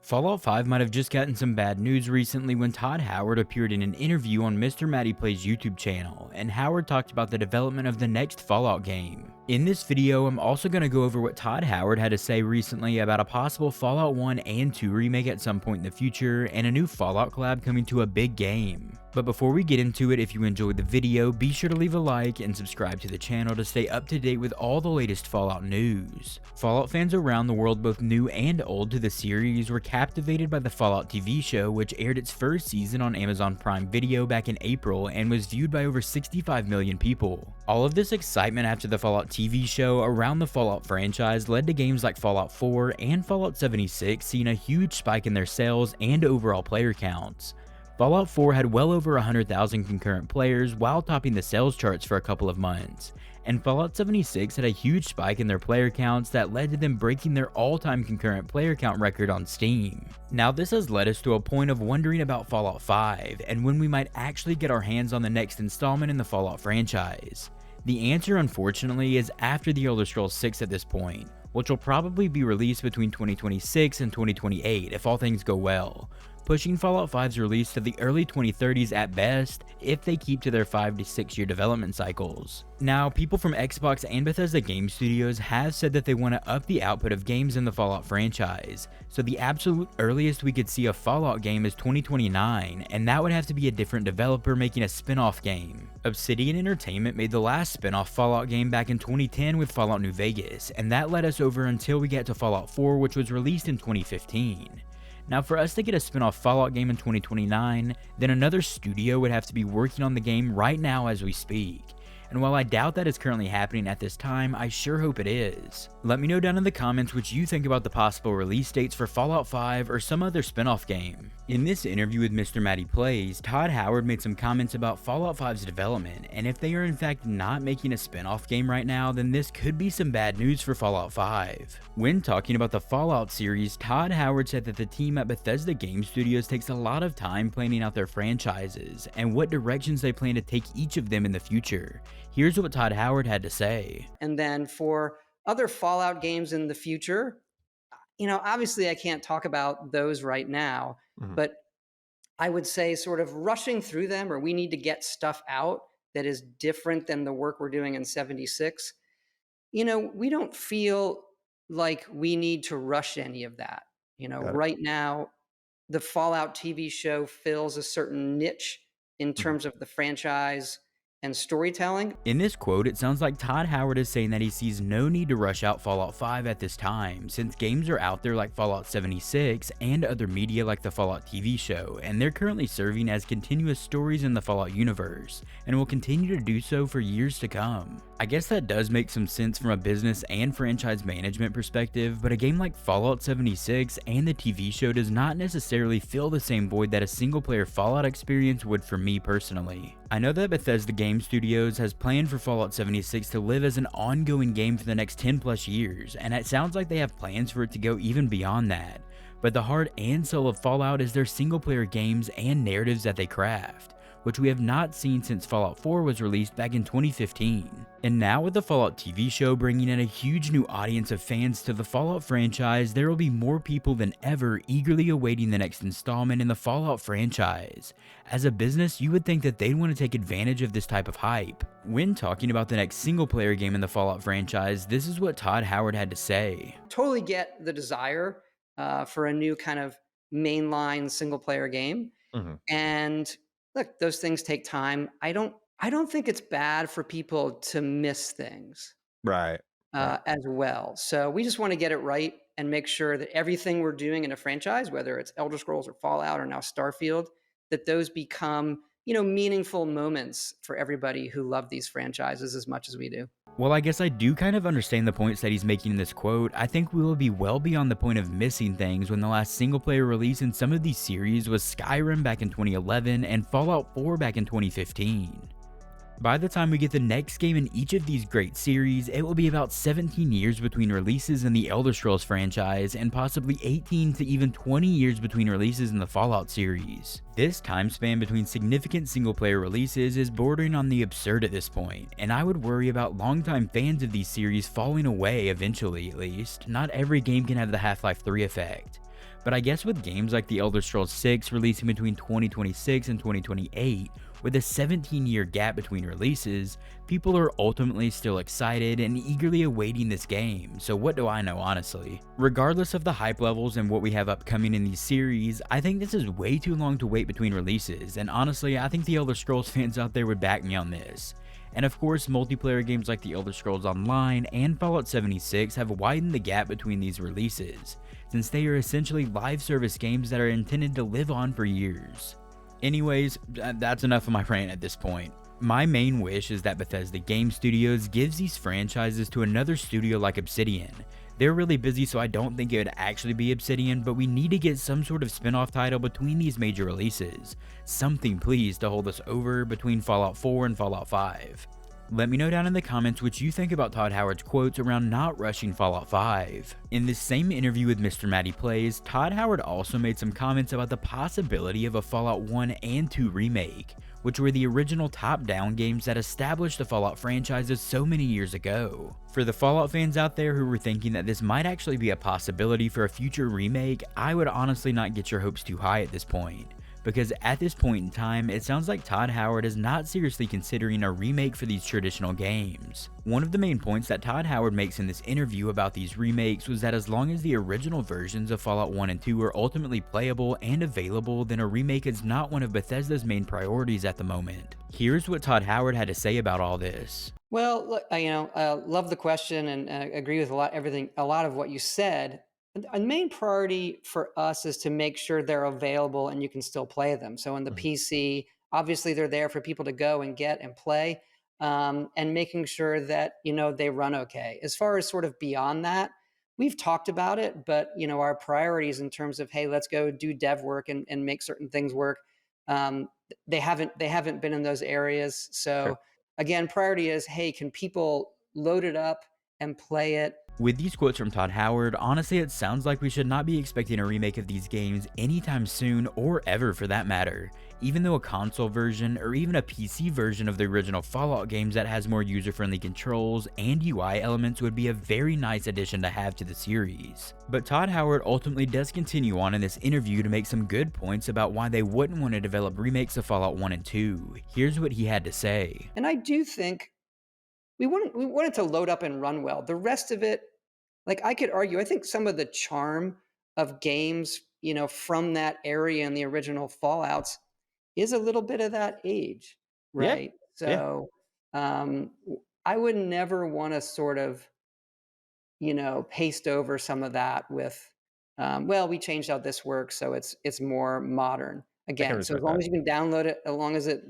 Fallout 5 might have just gotten some bad news recently when Todd Howard appeared in an interview on Mr. Matty Plays YouTube channel, and Howard talked about the development of the next Fallout game. In this video, I'm also going to go over what Todd Howard had to say recently about a possible Fallout 1 and 2 remake at some point in the future, and a new Fallout collab coming to a big game. But before we get into it, if you enjoyed the video, be sure to leave a like and subscribe to the channel to stay up to date with all the latest Fallout news. Fallout fans around the world, both new and old to the series, were captivated by the Fallout TV show, which aired its first season on Amazon Prime Video back in April and was viewed by over 65 million people. All of this excitement after the Fallout TV show around the Fallout franchise led to games like Fallout 4 and Fallout 76 seeing a huge spike in their sales and overall player counts. Fallout 4 had well over 100,000 concurrent players while topping the sales charts for a couple of months, and Fallout 76 had a huge spike in their player counts that led to them breaking their all-time concurrent player count record on Steam. Now this has led us to a point of wondering about Fallout 5 and when we might actually get our hands on the next installment in the Fallout franchise. The answer, unfortunately, is after The Elder Scrolls 6 at this point, which will probably be released between 2026 and 2028 if all things go well, pushing Fallout 5's release to the early 2030s at best if they keep to their 5 to 6 year development cycles. Now, people from Xbox and Bethesda game studios have said that they want to up the output of games in the Fallout franchise, so the absolute earliest we could see a Fallout game is 2029, and that would have to be a different developer making a spin-off game. Obsidian Entertainment made the last spin-off Fallout game back in 2010 with Fallout New Vegas, and that led us over until we get to Fallout 4, which was released in 2015. Now, for us to get a spin-off Fallout game in 2029, then another studio would have to be working on the game right now as we speak. And while I doubt that is currently happening at this time, I sure hope it is. Let me know down in the comments what you think about the possible release dates for Fallout 5 or some other spin-off game. In this interview with Mr. Matty Plays, Todd Howard made some comments about Fallout 5's development, and if they are in fact not making a spin-off game right now, then this could be some bad news for Fallout 5. When talking about the Fallout series, Todd Howard said that the team at Bethesda Game Studios takes a lot of time planning out their franchises, and what directions they plan to take each of them in the future. Here's what Todd Howard had to say. And then for other Fallout games in the future, obviously I can't talk about those right now, but I would say sort of rushing through them, or we need to get stuff out that is different than the work we're doing in 76. We don't feel like we need to rush any of that. Right now, the Fallout TV show fills a certain niche in terms of the franchise and storytelling. In this quote, it sounds like Todd Howard is saying that he sees no need to rush out Fallout 5 at this time, since games are out there like Fallout 76 and other media like the Fallout TV show, and they're currently serving as continuous stories in the Fallout universe, and will continue to do so for years to come. I guess that does make some sense from a business and franchise management perspective, but a game like Fallout 76 and the TV show does not necessarily fill the same void that a single-player Fallout experience would for me personally. I know that Bethesda Game Studios has planned for Fallout 76 to live as an ongoing game for the next 10 plus years, and it sounds like they have plans for it to go even beyond that. But the heart and soul of Fallout is their single-player games and narratives that they craft, which we have not seen since Fallout 4 was released back in 2015. And now with the Fallout TV show bringing in a huge new audience of fans to the Fallout franchise, there will be more people than ever eagerly awaiting the next installment in the Fallout franchise. As a business, you would think that they'd want to take advantage of this type of hype. When talking about the next single-player game in the Fallout franchise, this is what Todd Howard had to say. Totally get the desire for a new kind of mainline single-player game. And look, those things take time. I don't think it's bad for people to miss things, right. As well. So we just want to get it right and make sure that everything we're doing in a franchise, whether it's Elder Scrolls or Fallout or now Starfield, that those become, meaningful moments for everybody who love these franchises as much as we do. Well, I guess I do kind of understand the points that he's making in this quote. I think we will be well beyond the point of missing things when the last single-player release in some of these series was Skyrim back in 2011 and Fallout 4 back in 2015. By the time we get the next game in each of these great series, it will be about 17 years between releases in the Elder Scrolls franchise and possibly 18 to even 20 years between releases in the Fallout series. This time span between significant single-player releases is bordering on the absurd at this point, and I would worry about longtime fans of these series falling away eventually at least. Not every game can have the Half-Life 3 effect. But I guess with games like The Elder Scrolls 6 releasing between 2026 and 2028, with a 17-year gap between releases, people are ultimately still excited and eagerly awaiting this game, so what do I know honestly? Regardless of the hype levels and what we have upcoming in these series, I think this is way too long to wait between releases, and honestly I think the Elder Scrolls fans out there would back me on this. And of course, multiplayer games like The Elder Scrolls Online and Fallout 76 have widened the gap between these releases, since they are essentially live service games that are intended to live on for years. Anyways, that's enough of my rant at this point. My main wish is that Bethesda Game Studios gives these franchises to another studio like Obsidian. They're really busy, so I don't think it would actually be Obsidian, but we need to get some sort of spin-off title between these major releases. Something please to hold us over between Fallout 4 and Fallout 5. Let me know down in the comments what you think about Todd Howard's quotes around not rushing Fallout 5. In this same interview with Mr. Matty Plays, Todd Howard also made some comments about the possibility of a Fallout 1 and 2 remake, which were the original top-down games that established the Fallout franchises so many years ago. For the Fallout fans out there who were thinking that this might actually be a possibility for a future remake, I would honestly not get your hopes too high at this point, because at this point in time, it sounds like Todd Howard is not seriously considering a remake for these traditional games. One of the main points that Todd Howard makes in this interview about these remakes was that as long as the original versions of Fallout 1 and 2 are ultimately playable and available, then a remake is not one of Bethesda's main priorities at the moment. Here's what Todd Howard had to say about all this. Well, look, love the question and agree with a lot of what you said. A main priority for us is to make sure they're available and you can still play them. So in the PC, obviously they're there for people to go and get and play, and making sure that, they run okay. As far as sort of beyond that, we've talked about it, but, our priorities in terms of, hey, let's go do dev work and make certain things work. They haven't been in those areas. So Sure. again, priority is, hey, can people load it up and play it? With these quotes from Todd Howard, honestly it sounds like we should not be expecting a remake of these games anytime soon, or ever for that matter, even though a console version or even a PC version of the original Fallout games that has more user-friendly controls and UI elements would be a very nice addition to have to the series. But Todd Howard ultimately does continue on in this interview to make some good points about why they wouldn't want to develop remakes of Fallout 1 and 2. Here's what he had to say. And I do think we want it to load up and run well. The rest of it, like I could argue, I think some of the charm of games, from that area in the original Fallouts is a little bit of that age, Yeah. right? So I would never want to sort of, paste over some of that with, well, we changed how this works, so it's more modern. I can Again, so as respect long that. as you can download it, as long as it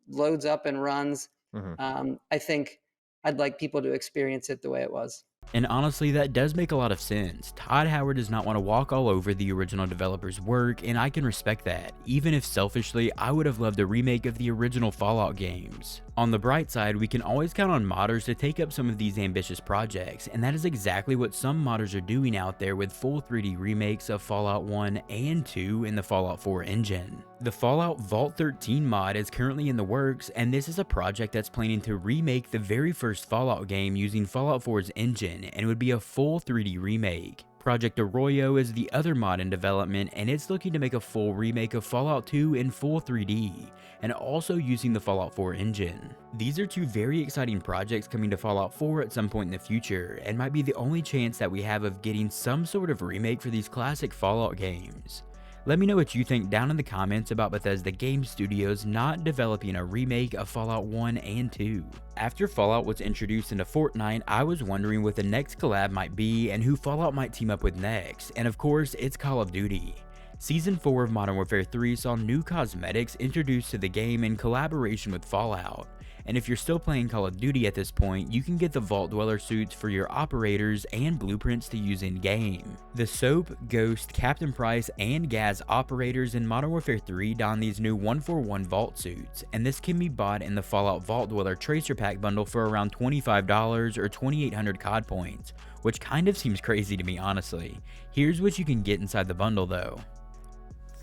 loads up and runs, Mhm. I think I'd like people to experience it the way it was. And honestly, that does make a lot of sense. Todd Howard does not want to walk all over the original developer's work, and I can respect that, even if selfishly, I would have loved a remake of the original Fallout games. On the bright side, we can always count on modders to take up some of these ambitious projects, and that is exactly what some modders are doing out there with full 3D remakes of Fallout 1 and 2 in the Fallout 4 engine. The Fallout Vault 13 mod is currently in the works, and this is a project that's planning to remake the very first Fallout game using Fallout 4's engine, and it would be a full 3D remake. Project Arroyo is the other mod in development, and it's looking to make a full remake of Fallout 2 in full 3D, and also using the Fallout 4 engine. These are two very exciting projects coming to Fallout 4 at some point in the future, and might be the only chance that we have of getting some sort of remake for these classic Fallout games. Let me know what you think down in the comments about Bethesda Game Studios not developing a remake of Fallout 1 and 2. After Fallout was introduced into Fortnite, I was wondering what the next collab might be and who Fallout might team up with next, and of course, it's Call of Duty. Season 4 of Modern Warfare 3 saw new cosmetics introduced to the game in collaboration with Fallout. And if you're still playing Call of Duty at this point, you can get the Vault Dweller suits for your operators and blueprints to use in-game. The Soap, Ghost, Captain Price, and Gaz operators in Modern Warfare 3 don these new 141 Vault suits, and this can be bought in the Fallout Vault Dweller Tracer Pack bundle for around $25 or 2,800 COD points, which kind of seems crazy to me honestly. Here's what you can get inside the bundle though.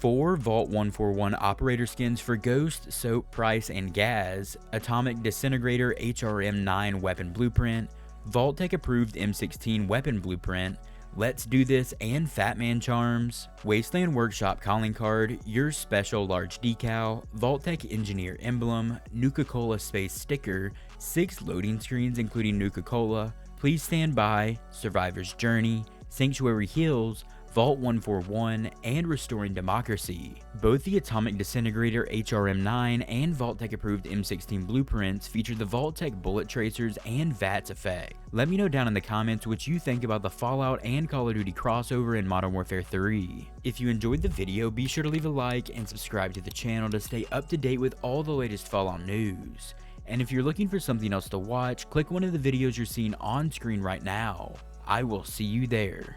4 Vault 141 operator skins for Ghost, Soap, Price, and Gaz, Atomic Disintegrator HRM9 weapon blueprint, Vault-Tec approved M16 weapon blueprint, Let's Do This and Fat Man charms, Wasteland Workshop calling card, your special large decal, Vault-Tec Engineer emblem, Nuka-Cola Space sticker, 6 loading screens including Nuka-Cola, Please Stand By, Survivor's Journey, Sanctuary Hills, Vault 141, and Restoring Democracy. Both the Atomic Disintegrator HRM9 and Vault-Tec approved M16 blueprints feature the Vault-Tec bullet tracers and VATS effect. Let me know down in the comments what you think about the Fallout and Call of Duty crossover in Modern Warfare 3. If you enjoyed the video, be sure to leave a like and subscribe to the channel to stay up to date with all the latest Fallout news. And if you're looking for something else to watch, click one of the videos you're seeing on screen right now. I will see you there.